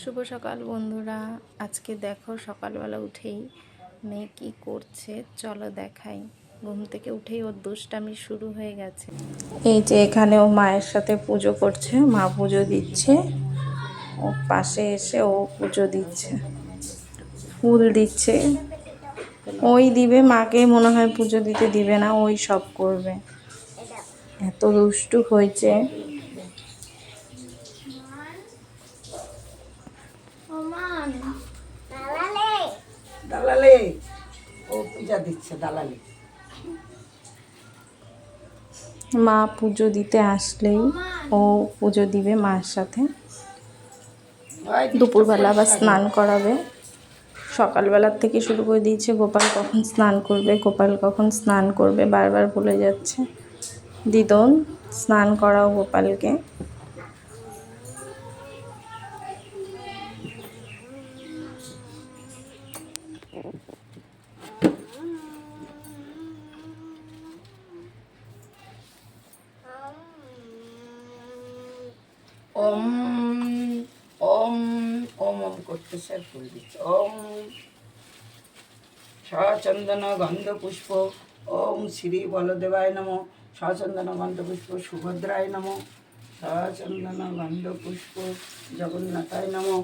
শুভ সকাল বন্ধুরা। আজকে দেখো সকালবেলা উঠেই মেয়ে কি করছে চলো দেখাই। ঘুম থেকে উঠেই ওর দুষ্টামি শুরু হয়ে গেছে। এই যে এখানে ও মায়ের সাথে পুজো করছে, মা পুজো দিচ্ছে, ও পাশে এসে ও পুজো দিচ্ছে, ফুল দিচ্ছে। ওই দিবে, মাকে মনে হয় পুজো দিতে দিবে না, ওই সব করবে। এত দুষ্টু হয়েছে। দালালে ও পূজা দিচ্ছে দালালে। মা পুজো দিতে আসলেই ও পুজো দিবে মার সাথে। দুপুরবেলা আবার স্নান করাবে। সকালবেলার থেকে শুরু করে দিয়েছে গোপাল কখন স্নান করবে, গোপাল কখন স্নান করবে, বারবার বলে যাচ্ছে। দিদন স্নান করাও গোপালকে। ওম ওম ওম ওম করতেছে, ফুল দিচ্ছে। ওম সচন্দন গন্ধ পুষ্প ওম শ্রী বলদেবায় নমঃ। সচন্দন গন্ধ পুষ্প সুভদ্রায় নমঃ। সচন্দন গন্ধ পুষ্প জগন্নাথায় নমঃ।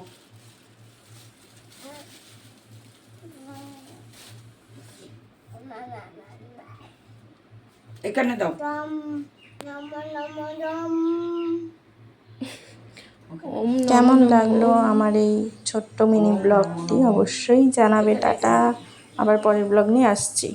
এখানে দাও। কেমন লাগলো আমার এই ছোট্ট মিনি ব্লগটি অবশ্যই জানাবে। টাটা, আবার পরের ব্লগ নিয়ে আসছি।